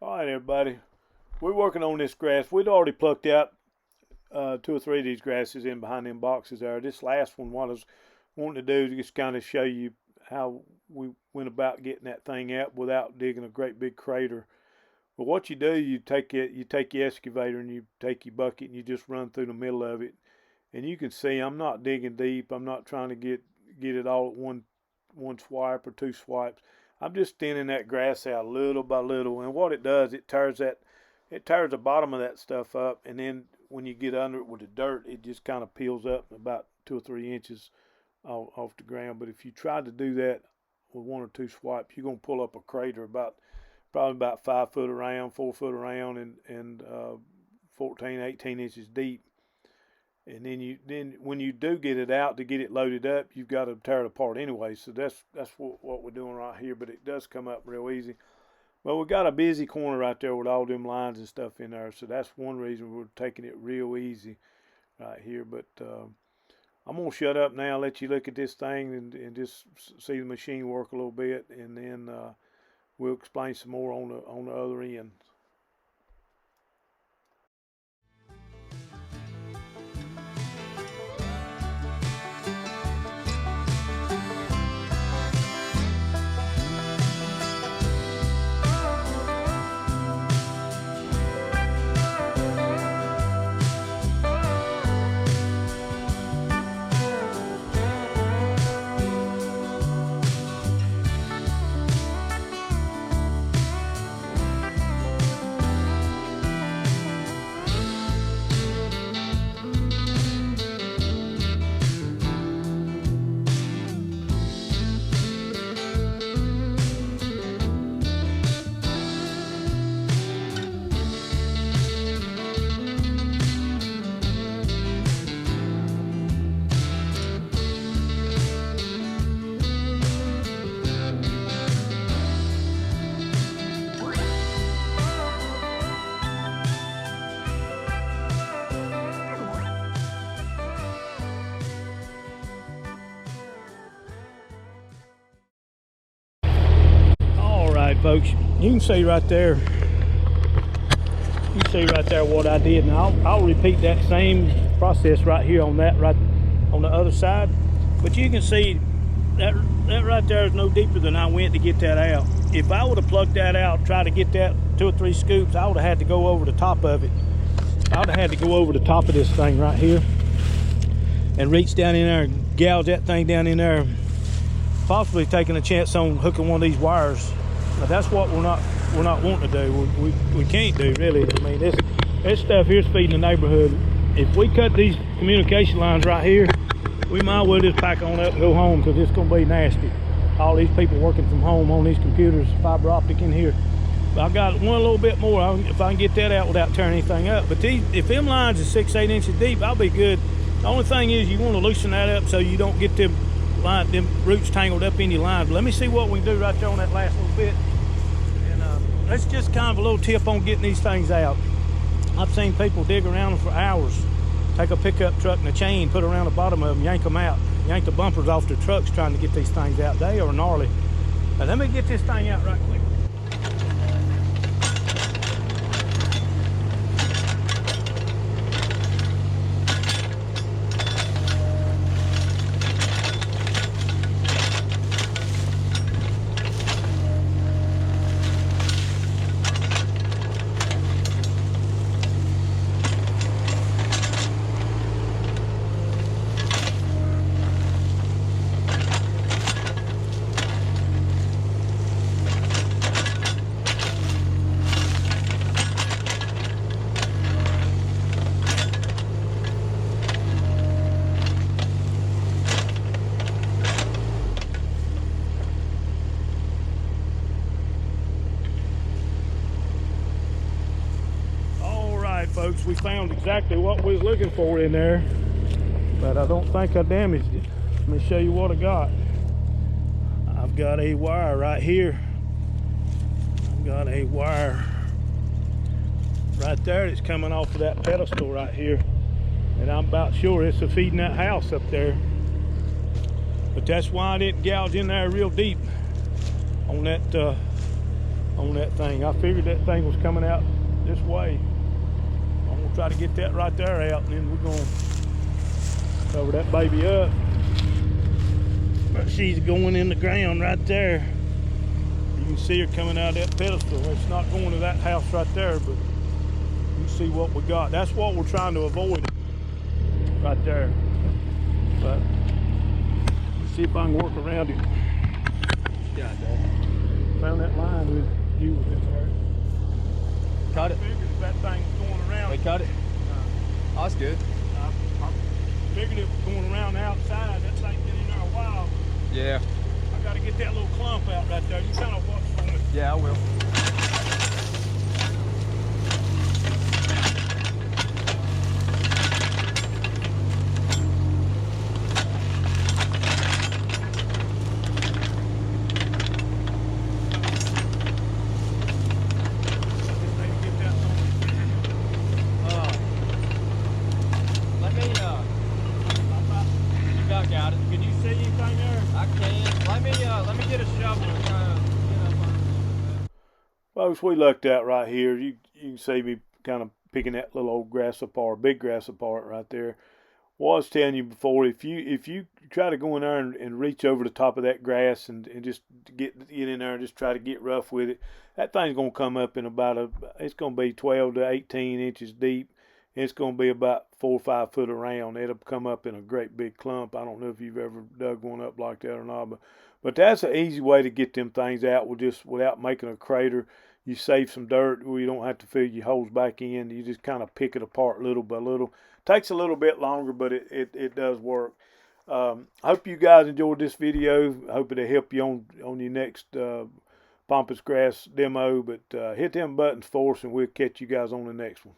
All right, everybody. We're working on this grass. We'd already plucked out two or three of these grasses in behind them boxes there. This last one, what I was wanting to do is just kind of show you how we went about getting that thing out without digging a great big crater. But what you do, you take your excavator and you take your bucket and you just run through the middle of it. And you can see I'm not digging deep. I'm not trying to get it all at one swipe or two swipes. I'm just thinning that grass out little by little, and what it does, it tears the bottom of that stuff up, and then when you get under it with the dirt, it just kind of peels up about 2 or 3 inches off the ground. But if you try to do that with one or two swipes, you're gonna pull up a crater probably about 5 foot around, 4 foot around, and 14, 18 inches deep. And then when you do get it out to get it loaded up, you've got to tear it apart anyway. So that's what we're doing right here. But it does come up real easy. Well, we got a busy corner right there with all them lines and stuff in there. So that's one reason we're taking it real easy right here. But I'm gonna shut up now, let you look at this thing and just see the machine work a little bit, and then we'll explain some more on the other end. All right, folks, you can see right there. You can see right there what I did, and I'll repeat that same process right here on that right on the other side. But you can see that right there is no deeper than I went to get that out. If I would have plucked that out, tried to get that 2 or 3 scoops, I would have had to go over the top of it. I would have had to go over the top of this thing right here and reach down in there and gouge that thing down in there, possibly taking a chance on hooking one of these wires. But that's what we're not wanting to do. We can't do, really. I mean, this stuff here's feeding the neighborhood. If we cut these communication lines right here, we might as well just pack on up and go home, because it's going to be nasty. All these people working from home on these computers, fiber optic in here. But I got one little bit more if I can get that out without tearing anything up. But if them lines are 6-8 inches deep, I'll be good. The only thing is you want to loosen that up so you don't get them roots tangled up in your line. But let me see what we can do right there on that last little bit. And that's just kind of a little tip on getting these things out. I've seen people dig around them for hours. Take a pickup truck and a chain, put it around the bottom of them, yank them out. Yank the bumpers off their trucks trying to get these things out. They are gnarly. Now let me get this thing out right quick. Folks, we found exactly what we was looking for in there, but I don't think I damaged it. Let me show you what I got. I've got a wire right here. I've got a wire right there that's coming off of that pedestal right here, and I'm about sure it's feeding that house up there. But that's why I didn't gouge in there real deep on that on that thing. I figured that thing was coming out this way. I'm gonna try to get that right there out, and then we're gonna cover that baby up. But she's going in the ground right there. You can see her coming out of that pedestal. It's not going to that house right there, but you see what we got. That's what we're trying to avoid right there. But let's see if I can work around it. Yeah, Dad. Found that line with you was in there. Cut it. I figured if that thing was going around. We cut it. Oh, that's good. I figured it was going around the outside. That thing been in there a while. Yeah. I got to get that little clump out right there. You kind of watch for me. Yeah, I will. Got it. Can you see anything there? I can. Let me get a shovel and try to get up on it. Folks, we lucked out right here. You can see me kind of picking that little old grass apart, big grass apart right there. Was telling you before, if you try to go in there and reach over the top of that grass and just get in there and just try to get rough with it, that thing's gonna come up in it's gonna be 12 to 18 inches deep. It's going to be about 4 or 5 foot around. It'll come up in a great big clump. I don't know if you've ever dug one up like that or not, but that's an easy way to get them things out without making a crater. You save some dirt where you don't have to fill your holes back in. You just kind of pick it apart little by little. Takes a little bit longer, but it does work. I hope you guys enjoyed this video. I hope it'll help you on your next Pampas grass demo. But hit them buttons for us, and we'll catch you guys on the next one.